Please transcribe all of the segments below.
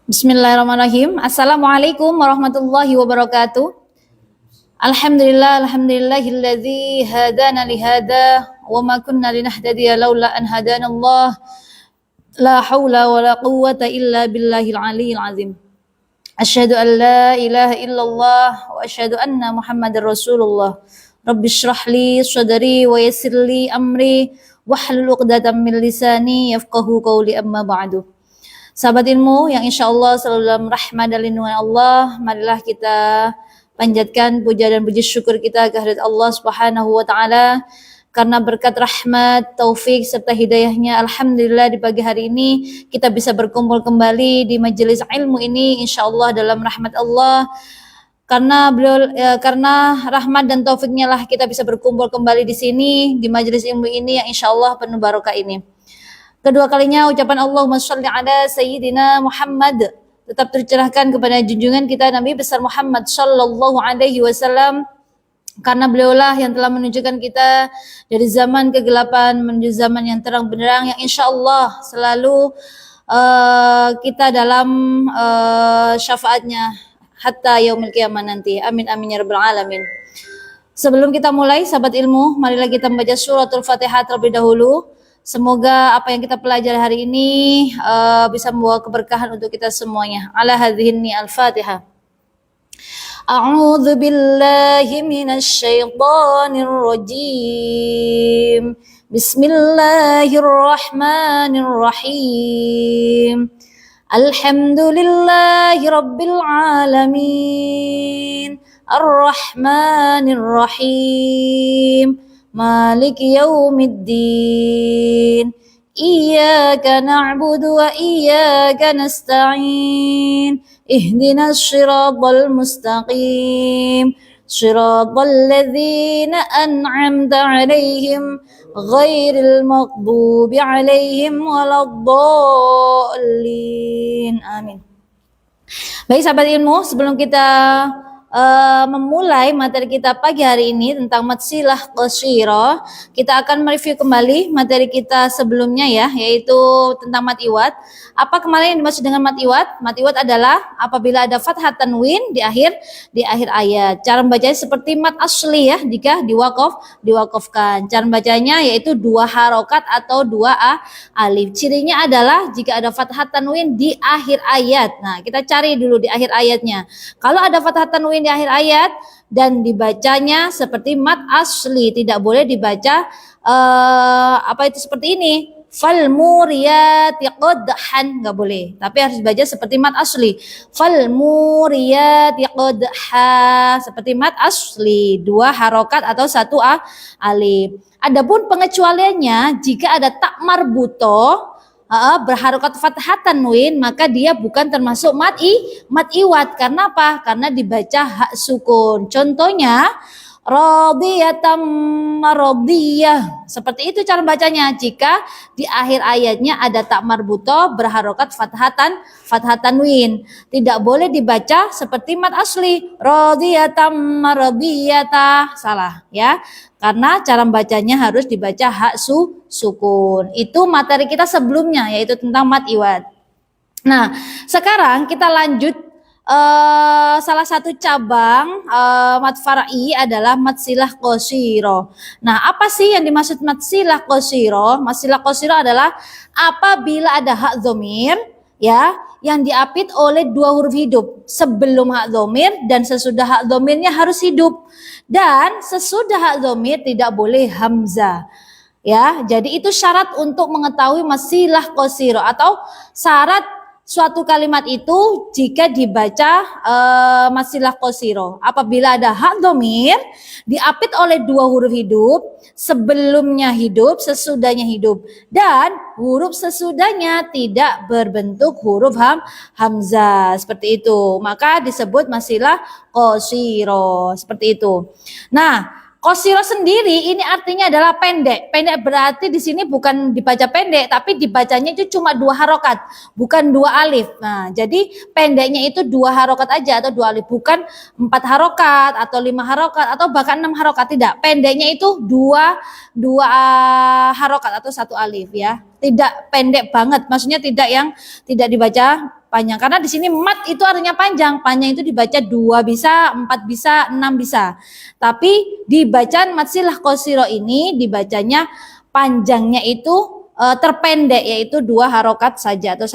Bismillahirrahmanirrahim. Assalamualaikum warahmatullahi wabarakatuh. Alhamdulillahilladzi hadana li hada wa ma kunna linahtadiya laula an hadanallah. La haula wa la quwwata illa billahil aliyyil azim. Asyhadu an la ilaha illallah wa asyhadu anna Muhammadar Rasulullah. Rabbi shrah li sadri wa yassir li amri wahlul 'uqdatam min lisani yafqahu qawli amma ba'du. Sahabat ilmu yang insya Allah selalu dalam rahmat dan lindungan Allah, marilah kita panjatkan puja dan puji syukur kita kehadirat Allah Subhanahu wa taala karena berkat rahmat, taufik serta hidayahnya, alhamdulillah di pagi hari ini kita bisa berkumpul kembali di majelis ilmu ini insya Allah dalam rahmat Allah. Karena rahmat dan taufiknya lah kita bisa berkumpul kembali di sini di majelis ilmu ini yang insya Allah penuh barokah ini. Kedua kalinya ucapan Allahumma sholli ala Sayyidina Muhammad tetap tercerahkan kepada junjungan kita Nabi besar Muhammad sallallahu alaihi wasallam, karena beliaulah yang telah menunjukkan kita dari zaman kegelapan menuju zaman yang terang benderang yang insya Allah selalu kita dalam syafaatnya hatta yaumil qiyamah nanti. Amin amin ya rabbal alamin. Sebelum kita mulai sahabat ilmu, marilah kita membaca suratul Fatihah terlebih dahulu. Semoga apa yang kita pelajari hari ini bisa membawa keberkahan untuk kita semuanya. Ala hadhihi al-Fatihah. A'udzu billahi minasy syaithanir rajim. Bismillahirrahmanirrahim. Alhamdulillahi rabbil alamin. Ar-Rahmanir Rahim. Malik yaumiddin. Iyyaka na'budu wa iyyaka nasta'in. Ihdinas siratal mustaqim. Siratal ladzina an'amta 'alaihim ghairil maghdubi 'alaihim waladdallin. Amin. Baik sahabat ilmu, sebelum kita memulai materi kita pagi hari ini tentang matsilah qasyirah, kita akan mereview kembali materi kita sebelumnya ya, yaitu tentang mat iwad. Apa kemarin yang dimaksud dengan mat iwad? Mat iwad adalah apabila ada fathah tanwin di akhir ayat. Cara membacanya seperti mat asli ya, jika diwakafkan. Cara membacanya yaitu dua harokat atau dua alif. Cirinya adalah jika ada fathah tanwin di akhir ayat. Nah, kita cari dulu di akhir ayatnya. Kalau ada fathah tanwin di akhir ayat dan dibacanya seperti mat asli, tidak boleh dibaca seperti ini, fal muriyati qadhan, nggak boleh, tapi harus dibaca seperti mat asli, fal muriyati qadha, seperti mat asli, dua harokat atau satu alif. Adapun pengecualiannya jika ada tak marbutoh berharokat fathah tanwin, maka dia bukan termasuk mat iwad. Karena apa? Karena dibaca hak sukun. Contohnya radhiyatam maradiyah. Seperti itu cara bacanya jika di akhir ayatnya ada tak marbutoh berharokat fathah tanwin. Tidak boleh dibaca seperti mat asli, radhiyatam maradiyata. Salah ya. Karena cara bacanya harus dibaca hak sukun. Itu materi kita sebelumnya, yaitu tentang mat iwad. Nah, sekarang kita lanjut salah satu cabang mat far'i adalah mat silah qasyirah. Nah, apa sih yang dimaksud mat silah qasyirah? Mat silah qasyirah adalah apabila ada hak dhamir ya yang diapit oleh dua huruf hidup. Sebelum hak dhamir dan sesudah hak dhamirnya harus hidup. Dan sesudah hak dhamir tidak boleh hamzah. Ya, jadi itu syarat untuk mengetahui masilah qasyirah atau syarat suatu kalimat itu jika dibaca masilah qasyirah. Apabila ada hak dhamir diapit oleh dua huruf hidup, sebelumnya hidup, sesudahnya hidup, dan huruf sesudahnya tidak berbentuk huruf hamzah, seperti itu. Maka disebut masilah qasyirah, seperti itu. Nah, qasyirah sendiri ini artinya adalah pendek. Pendek berarti di sini bukan dibaca pendek, tapi dibacanya itu cuma dua harokat, bukan dua alif. Nah, jadi pendeknya itu dua harokat aja atau dua alif, bukan 4 harokat atau 5 harokat atau bahkan 6 harokat, tidak. Pendeknya itu dua harokat atau satu alif ya. tidak pendek banget, maksudnya tidak yang tidak dibaca panjang. Karena di sini mat itu artinya panjang. Panjang itu dibaca 2 bisa, 4 bisa, 6 bisa. Tapi di bacaan mat silah qashiro ini dibacanya panjangnya itu terpendek, yaitu 2 harokat saja atau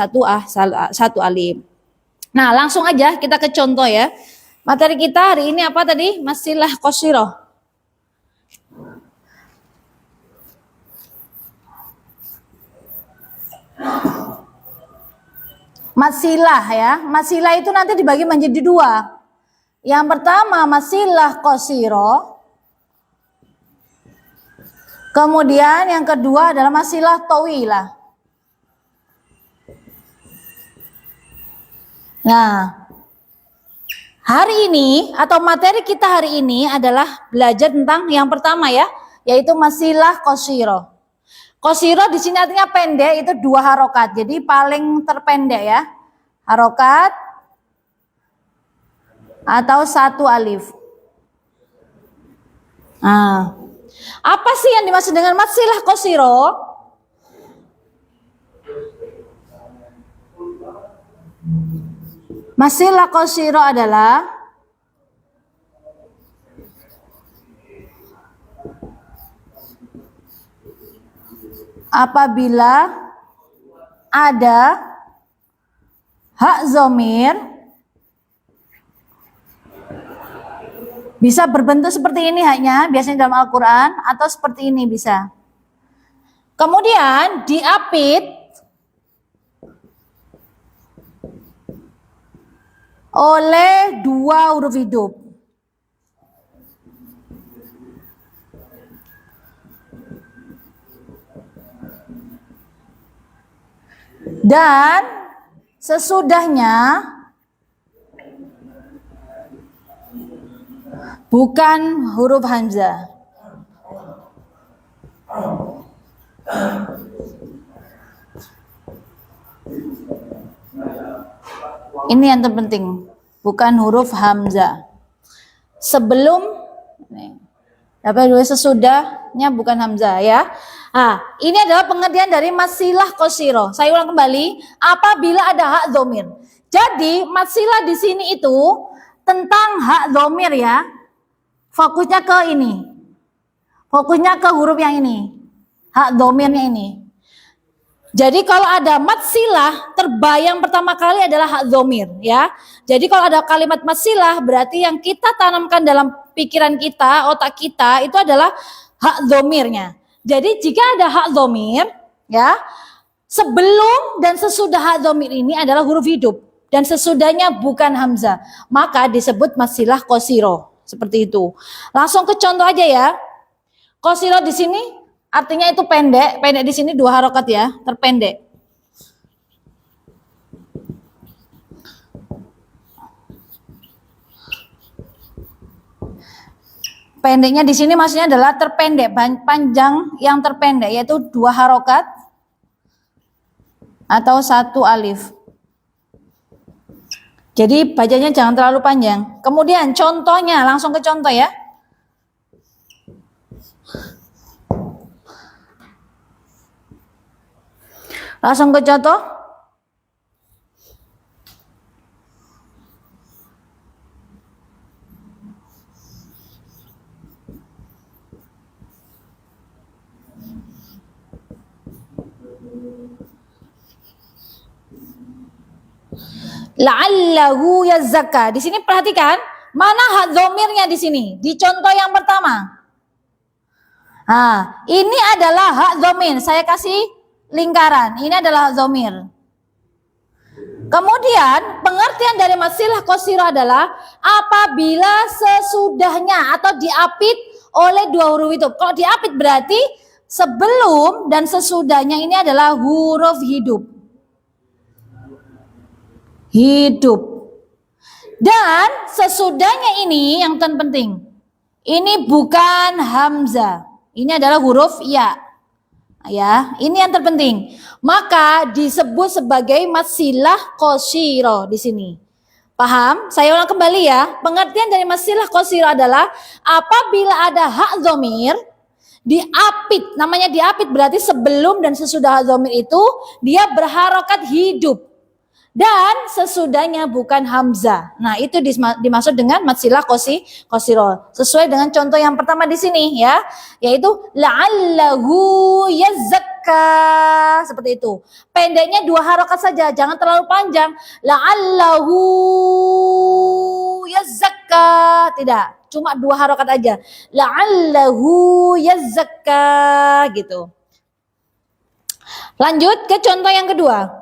satu alif. Nah, langsung aja kita ke contoh ya. Materi kita hari ini apa tadi? Mat silah qashiro. Masilah ya, masilah itu nanti dibagi menjadi 2. Yang pertama masilah qashiro, kemudian yang kedua adalah masilah tawilah. Nah, hari ini atau materi kita hari ini adalah belajar tentang yang pertama ya, yaitu masilah qashiro. Qashiro di sini artinya pendek, itu 2 harokat. Jadi paling terpendek ya. Harokat atau 1 alif. Nah, apa sih yang dimaksud dengan mat silah qashiro? Mat silah qashiro adalah apabila ada hak dhamir bisa berbentuk seperti ini haknya, biasanya dalam Al-Quran, atau seperti ini bisa. Kemudian diapit oleh 2 huruf hidup. Dan sesudahnya bukan huruf hamzah. Ini yang terpenting, bukan huruf hamzah. Sebelum sesudahnya bukan hamzah ya. Nah, ini adalah pengertian dari mat silah qashiro. Saya ulang kembali, apabila ada hak dhamir. Jadi mat silah di sini itu tentang hak dhamir ya. Fokusnya ke ini. Fokusnya ke huruf yang ini. Hak dhamirnya ini. Jadi kalau ada mat silah, terbayang pertama kali adalah hak dhamir ya. Jadi kalau ada kalimat mat silah, berarti yang kita tanamkan dalam pikiran kita, otak kita itu adalah hak dhamirnya. Jadi jika ada hak dhamir ya, sebelum dan sesudah hak dhamir ini adalah huruf hidup dan sesudahnya bukan hamzah, maka disebut mat silah qashiro. Seperti itu. Langsung ke contoh aja ya. Qashiro di sini artinya itu pendek. Pendek di sini 2 harokat ya, terpendek. Pendeknya di sini maksudnya adalah terpendek, panjang yang terpendek, yaitu 2 harokat atau 1 alif. Jadi bacanya jangan terlalu panjang. Kemudian contohnya, langsung ke contoh ya. Langsung ke contoh. La'allahu yazakka. Di sini perhatikan, mana hak dhamirnya di sini? Di contoh yang pertama. Nah, ini adalah hak dhamir. Saya kasih lingkaran. Ini adalah hak dhamir. Kemudian pengertian dari mat silah qashiro adalah apabila sesudahnya atau diapit oleh 2 huruf hidup. Kalau diapit berarti sebelum dan sesudahnya ini adalah huruf hidup. Hidup. Dan sesudahnya ini yang terpenting. Ini bukan hamzah. Ini adalah huruf ya. Ya, ini yang terpenting. Maka disebut sebagai mat silah qashiro di sini. Paham? Saya ulang kembali ya. Pengertian dari mat silah qashiro adalah apabila ada hak dhamir Diapit, namanya diapit berarti sebelum dan sesudah dhamir itu dia berharokat hidup. Dan sesudahnya bukan hamzah. Nah, itu dimaksud dengan mad silah qasiro. Sesuai dengan contoh yang pertama di sini ya, yaitu la'allahu yazakka. Seperti itu. Pendeknya 2 harokat saja, jangan terlalu panjang. La'allahu yazakka. Tidak, cuma 2 harokat aja. La'allahu yazakka gitu. Lanjut ke contoh yang kedua.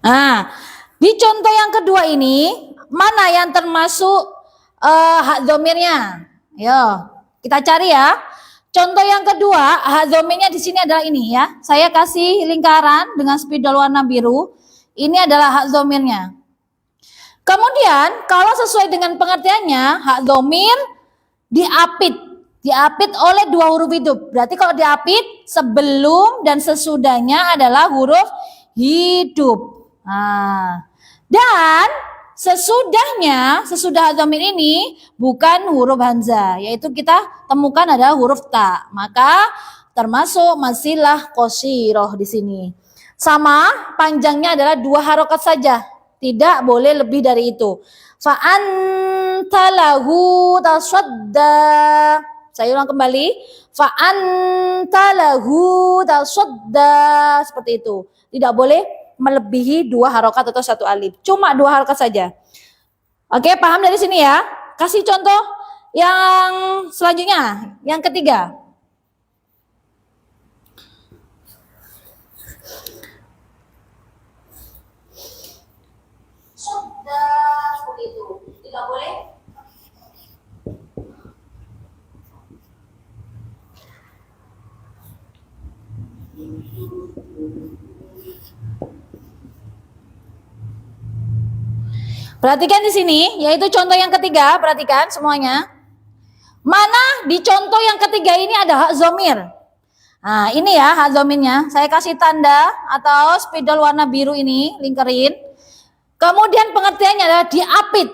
Nah, di contoh yang kedua ini, mana yang termasuk hak dhamirnya? Yo, kita cari ya. Contoh yang kedua, hak dhamirnya di sini adalah ini ya. Saya kasih lingkaran dengan spidol warna biru. Ini adalah hak dhamirnya. Kemudian, kalau sesuai dengan pengertiannya, hak dhamir diapit oleh 2 huruf hidup. Berarti kalau diapit, sebelum dan sesudahnya adalah huruf hidup. Nah, dan sesudah dhamir ini bukan huruf hamzah, yaitu kita temukan adalah huruf ta. Maka termasuk mad silah qashiroh di sini. Sama, panjangnya adalah 2 harokat saja, tidak boleh lebih dari itu. Fa anta lahu tasadda. Saya ulang kembali. Fa anta lahu tasadda. Seperti itu. Tidak boleh melebihi 2 harokat atau 1 alif. Cuma 2 harokat saja. Oke, paham dari sini ya? Kasih contoh yang selanjutnya, yang ketiga. Sudah, seperti itu. Tidak boleh. Perhatikan di sini, yaitu contoh yang ketiga, perhatikan semuanya. Mana di contoh yang ketiga ini ada hak dhamir. Nah, ini ya hak dhamirnya. Saya kasih tanda atau spidol warna biru ini, lingkarin. Kemudian pengertiannya adalah diapit.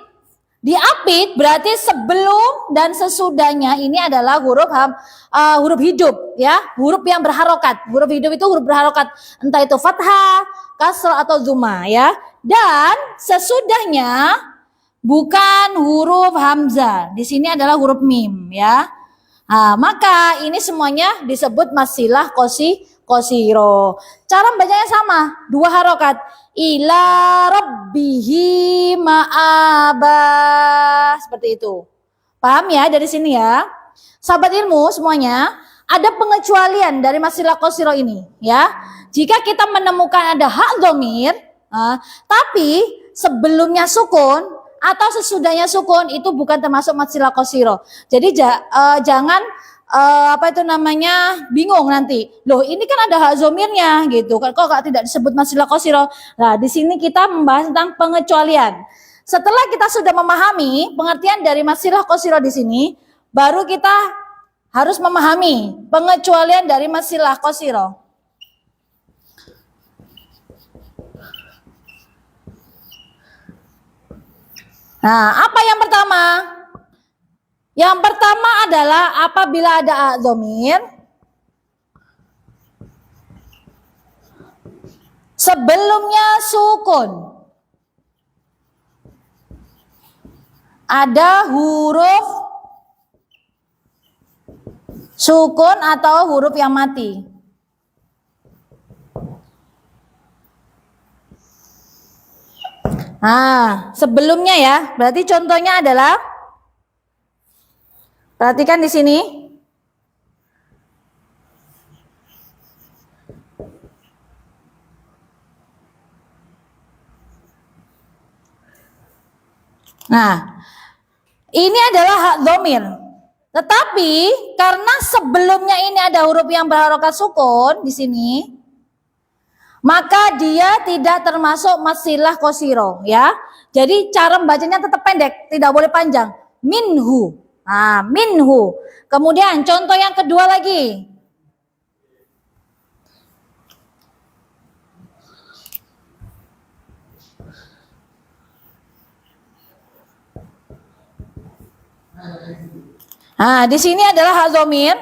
Diapit berarti sebelum dan sesudahnya ini adalah huruf hidup ya, huruf yang berharokat. Huruf hidup itu huruf berharokat, entah itu fathah, kasrah atau dhamma ya. Dan sesudahnya bukan huruf hamzah. Di sini adalah huruf mim ya. Nah, maka ini semuanya disebut mad silah qasiro. Cara bacanya sama, 2 harokat. Ila rabbihi ma'aba. Seperti itu. Paham ya dari sini ya? Sahabat ilmu semuanya, ada pengecualian dari mad silah qasiro ini ya. Jika kita menemukan ada hak dhamir, tapi sebelumnya sukun atau sesudahnya sukun, itu bukan termasuk mad silah qasiro. Jadi jangan bingung nanti. Loh, ini kan ada hak dhamirnya gitu. Kok tidak disebut mad silah qasiro? Nah, di sini kita membahas tentang pengecualian. Setelah kita sudah memahami pengertian dari mad silah qasiro di sini, baru kita harus memahami pengecualian dari mad silah qasiro. Nah, apa yang pertama? Yang pertama adalah apabila ada hak dhamir sebelumnya sukun, ada huruf sukun atau huruf yang mati. Nah, sebelumnya ya, berarti contohnya adalah, perhatikan di sini. Nah, ini adalah hak dhamir. Tetapi karena sebelumnya ini ada huruf yang berharokat sukun di sini, maka dia tidak termasuk masilah qashiro ya. Jadi cara membacanya tetap pendek, tidak boleh panjang. Minhu. Nah, minhu. Kemudian contoh yang kedua lagi. Nah, di sini adalah hak dhamir.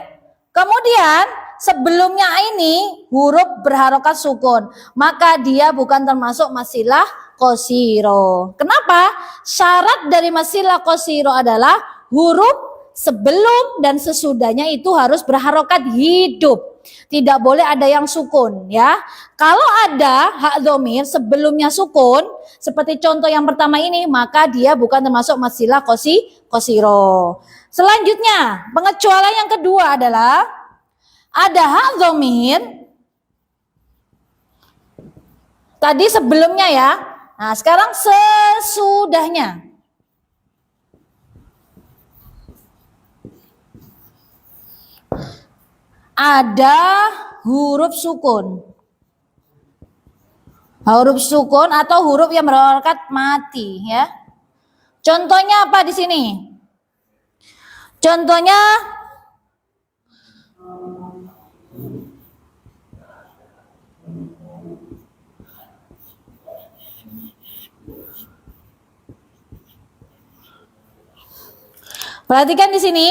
Kemudian sebelumnya ini huruf berharokat sukun, maka dia bukan termasuk masilah qashiro. Kenapa? Syarat dari masilah qashiro adalah huruf sebelum dan sesudahnya itu harus berharokat hidup. Tidak boleh ada yang sukun ya. Kalau ada hak dhamir sebelumnya sukun, seperti contoh yang pertama ini, maka dia bukan termasuk masilah qashiro. Selanjutnya, pengecualian yang kedua adalah ada hak dhamir tadi sebelumnya ya. Nah, sekarang sesudahnya. Ada huruf sukun. Huruf sukun atau huruf yang berharokat mati ya. Contohnya apa di sini? Contohnya perhatikan di sini,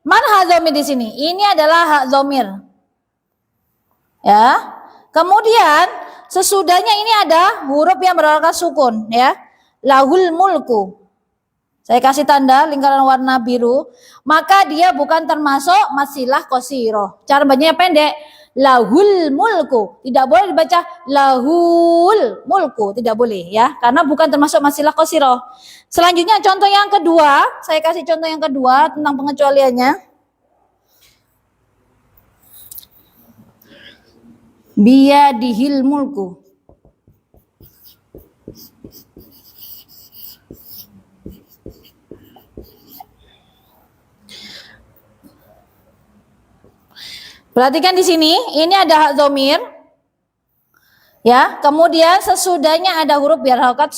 mana hak dhamir di sini? Ini adalah hak dhamir. Ya. Kemudian sesudahnya ini ada huruf yang berharokat sukun ya. Lahul mulku. Saya kasih tanda lingkaran warna biru, maka dia bukan termasuk masilah qashiro. Cara bacanya pendek, lahul mulku. Tidak boleh dibaca lahul mulku, tidak boleh ya, karena bukan termasuk masilah qashiro. Selanjutnya contoh yang kedua, saya kasih contoh yang kedua tentang pengecualiannya. Biyadihil mulku. Perhatikan di sini, ini ada hak dhamir. Ya, kemudian sesudahnya ada huruf berharokat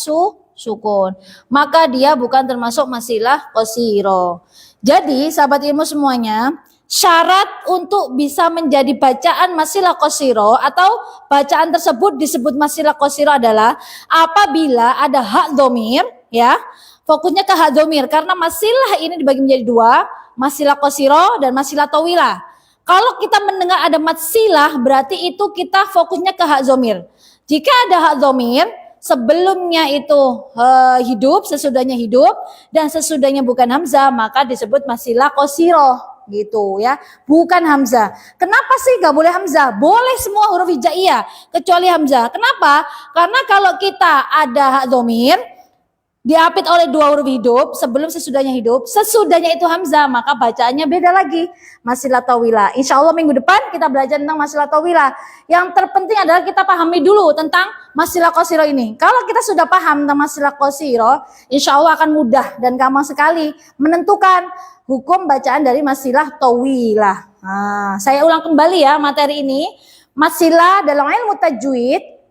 sukun. Maka dia bukan termasuk masilah qashiro. Jadi, sahabat ilmu semuanya, syarat untuk bisa menjadi bacaan masilah qashiro atau bacaan tersebut disebut masilah qashiro adalah apabila ada hak dhamir, ya. Fokusnya ke hak dhamir karena masilah ini dibagi menjadi dua, masilah qashiro dan masilah tawilah. Kalau kita mendengar ada masilah, berarti itu kita fokusnya ke hak dhamir. Jika ada hak dhamir, sebelumnya itu hidup, sesudahnya hidup, dan sesudahnya bukan hamzah, maka disebut masilah qashiro, gitu ya. Bukan hamzah. Kenapa sih gak boleh hamzah? Boleh semua huruf hijaiyah, kecuali hamzah. Kenapa? Karena kalau kita ada hak dhamir, diapit oleh dua huruf hidup, sebelum sesudahnya hidup, sesudahnya itu hamzah, maka bacaannya beda lagi, masilah tawilah. Insya Allah minggu depan kita belajar tentang masilah tawilah. Yang terpenting adalah kita pahami dulu tentang masilah qashiro ini. Kalau kita sudah paham tentang masilah qashiro, insya Allah akan mudah dan gampang sekali menentukan hukum bacaan dari masilah tawilah. Nah, saya ulang kembali ya materi ini. Masilah dalam ilmu tajwid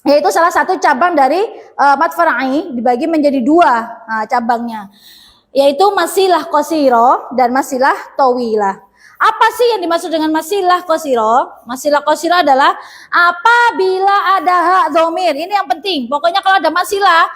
yaitu salah satu cabang dari mad far'i, dibagi menjadi dua cabangnya, yaitu masilah qashiro dan masilah tawilah. Apa sih yang dimaksud dengan masilah qashiro? Masilah qashiro adalah apabila ada hak dhamir. Ini yang penting. Pokoknya kalau ada masilah,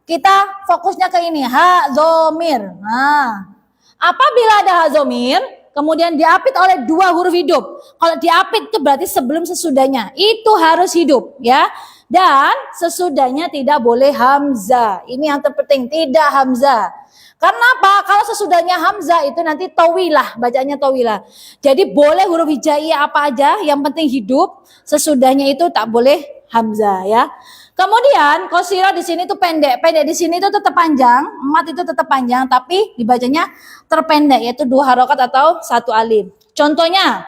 kita fokusnya ke ini, hak dhamir. Nah, apabila ada hak dhamir, kemudian diapit oleh dua huruf hidup. Kalau diapit itu berarti sebelum sesudahnya. Itu harus hidup ya. Dan sesudahnya tidak boleh hamzah. Ini yang terpenting, tidak hamzah. Karena apa? Kalau sesudahnya hamzah itu nanti tawilah, bacanya tawilah. Jadi boleh huruf hijaiyah apa aja, yang penting hidup. Sesudahnya itu tak boleh hamzah ya. Kemudian qashiro di sini tuh pendek. Pendek di sini itu tetap panjang, mat itu tetap panjang, tapi dibacanya terpendek, yaitu dua harokat atau satu alif. Contohnya,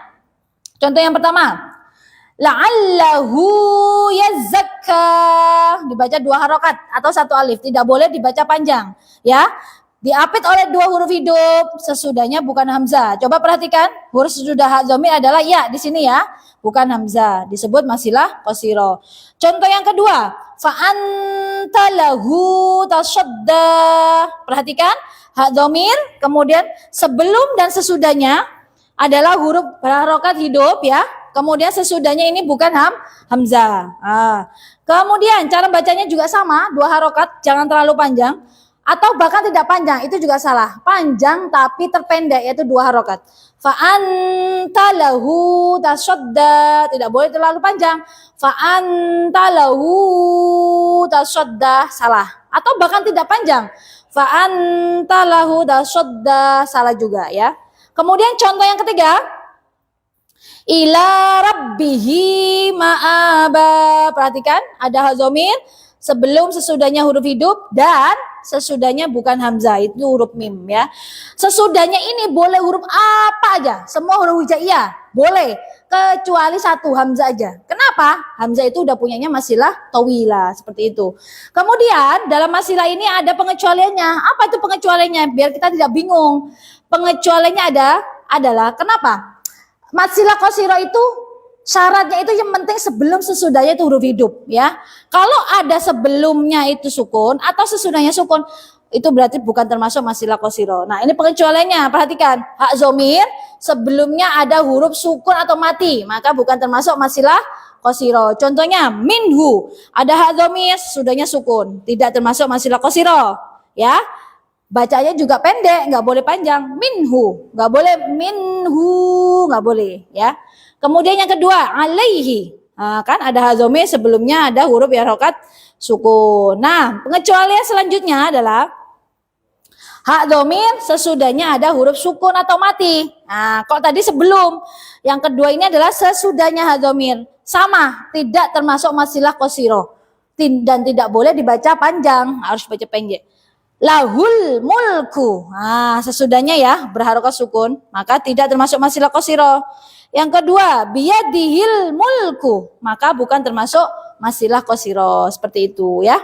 contoh yang pertama, la'allahu yazakka, dibaca dua harokat atau satu alif, tidak boleh dibaca panjang ya. diapit oleh dua huruf hidup, sesudahnya bukan hamzah. Coba perhatikan, huruf sesudah hak dhamir adalah ya di sini ya, bukan hamzah. Disebut masilah qashiro. Contoh yang kedua, fa anta lahu tasadda. Perhatikan, hak dhamir, kemudian sebelum dan sesudahnya adalah huruf berharokat hidup ya. Kemudian sesudahnya ini bukan hamzah. Kemudian cara bacanya juga sama, dua harokat, jangan terlalu panjang. Atau bahkan tidak panjang, itu juga salah. Panjang tapi terpendek, yaitu dua harokat. Fa anta lahu tasadda, tidak boleh terlalu panjang. Fa anta lahu tasadda, salah. Atau bahkan tidak panjang. Fa anta lahu tasadda, salah juga ya. Kemudian contoh yang ketiga, ila rabbihi ma'aba. Perhatikan, ada dhamir sebelum sesudahnya huruf hidup dan sesudahnya bukan hamzah, itu huruf mim ya. Sesudahnya ini boleh huruf apa aja, semua huruf hijaiyah boleh, kecuali satu hamzah aja. Kenapa? Hamzah itu udah punyanya masilah tawilah, seperti itu. Kemudian dalam masilah ini ada pengecualiannya. Apa itu pengecualiannya? Biar kita tidak bingung. Pengecualiannya adalah kenapa? Masilah qashiro itu syaratnya itu yang penting sebelum sesudahnya itu huruf hidup ya. Kalau ada sebelumnya itu sukun atau sesudahnya sukun, itu berarti bukan termasuk masilah qashiro. Nah, ini pengecualiannya. Perhatikan, hak dhamir sebelumnya ada huruf sukun atau mati, maka bukan termasuk masilah qashiro. Contohnya minhu, ada hak dhamir sesudahnya sukun, tidak termasuk masilah qashiro ya. Bacanya juga pendek, nggak boleh panjang. Minhu, nggak boleh minhu, nggak boleh ya. Kemudian yang kedua, alaihi. Nah, kan ada dhamir sebelumnya ada huruf harokat sukun. Nah, pengecualian selanjutnya adalah hak dhamir sesudahnya ada huruf sukun atau mati. Nah, kalau tadi sebelum, yang kedua ini adalah sesudahnya hak dhamir. Sama, tidak termasuk masilah qashiro. Dan tidak boleh dibaca panjang, harus baca pendek. Lahul mulku. Nah, sesudahnya ya berharokat sukun, maka tidak termasuk masilah qashiro. Yang kedua, biyadihil mulku, maka bukan termasuk masilah qashiro. Seperti itu ya.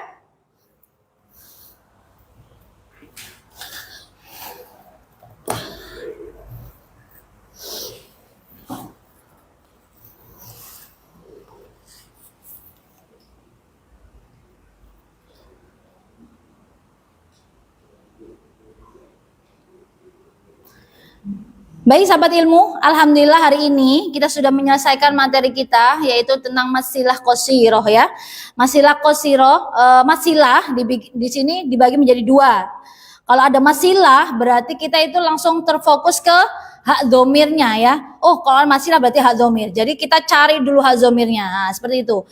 Baik sahabat ilmu, alhamdulillah hari ini kita sudah menyelesaikan materi kita, yaitu tentang masilah qashiro ya. Masilah qashiro, masilah di sini dibagi menjadi dua. Kalau ada masilah berarti kita itu langsung terfokus ke hak dhomirnya ya. Oh, kalau masilah berarti hak dhamir. Jadi kita cari dulu hak dhomirnya. Nah, seperti itu.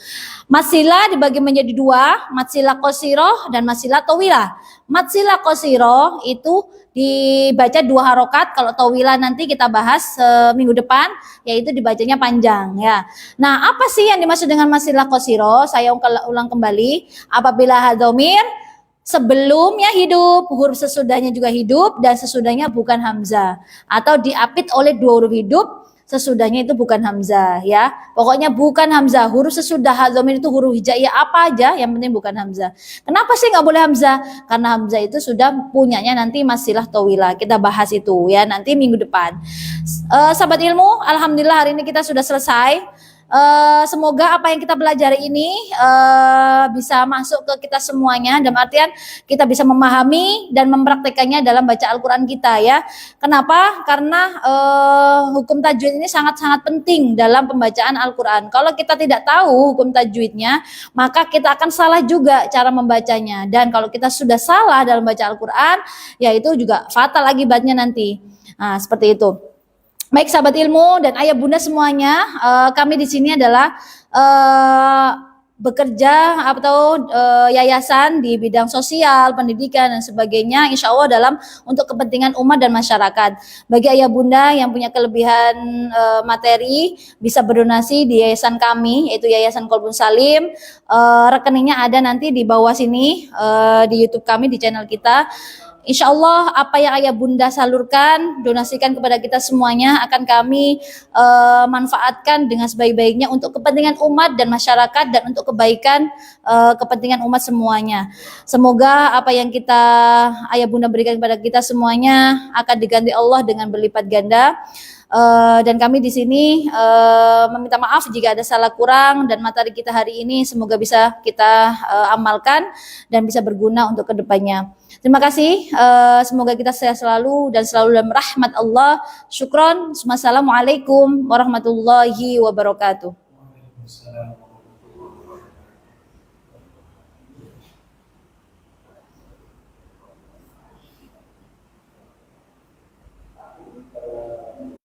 Masilah dibagi menjadi dua, masilah qashiro dan masilah tawilah. Masilah qashiro itu dibaca dua harokat. Kalau tawilah nanti kita bahas minggu depan, yaitu dibacanya panjang ya. Nah, apa sih yang dimaksud dengan masilah qashiro? Saya ulang kembali. Apabila hak dhamir sebelumnya hidup, huruf sesudahnya juga hidup, dan sesudahnya bukan hamzah, atau diapit oleh dua huruf hidup, sesudahnya itu bukan hamzah ya. Pokoknya bukan hamzah. Huruf sesudah hak dhamir itu huruf hijaiyah apa aja, yang penting bukan hamzah. Kenapa sih nggak boleh hamzah? Karena hamzah itu sudah punyanya nanti masilah tawilah. Kita bahas itu ya nanti minggu depan. Sahabat ilmu, alhamdulillah hari ini kita sudah selesai. Semoga apa yang kita pelajari ini bisa masuk ke kita semuanya, dalam artian kita bisa memahami dan mempraktekannya dalam baca Al-Quran kita ya. Kenapa? Karena hukum tajwid ini sangat-sangat penting dalam pembacaan Al-Quran. Kalau kita tidak tahu hukum tajwidnya, maka kita akan salah juga cara membacanya. Dan kalau kita sudah salah dalam baca Al-Quran, ya itu juga fatal akibatnya nanti. Nah, seperti itu. Baik sahabat ilmu dan ayah bunda semuanya, kami di sini adalah bekerja atau yayasan di bidang sosial, pendidikan dan sebagainya, insya Allah dalam untuk kepentingan umat dan masyarakat. Bagi ayah bunda yang punya kelebihan materi, bisa berdonasi di yayasan kami, yaitu Yayasan Qalbun Salim. Rekeningnya ada nanti di bawah sini di YouTube kami, di channel kita. Insya Allah apa yang ayah bunda salurkan, donasikan kepada kita semuanya akan kami manfaatkan dengan sebaik-baiknya untuk kepentingan umat dan masyarakat dan untuk kebaikan kepentingan umat semuanya. Semoga apa yang kita ayah bunda berikan kepada kita semuanya akan diganti Allah dengan berlipat ganda. Dan kami di sini meminta maaf jika ada salah kurang dan materi kita hari ini semoga bisa kita amalkan dan bisa berguna untuk kedepannya. Terima kasih, semoga kita sehat selalu dan selalu dalam rahmat Allah. Syukron. Wassalamualaikum warahmatullahi wabarakatuh.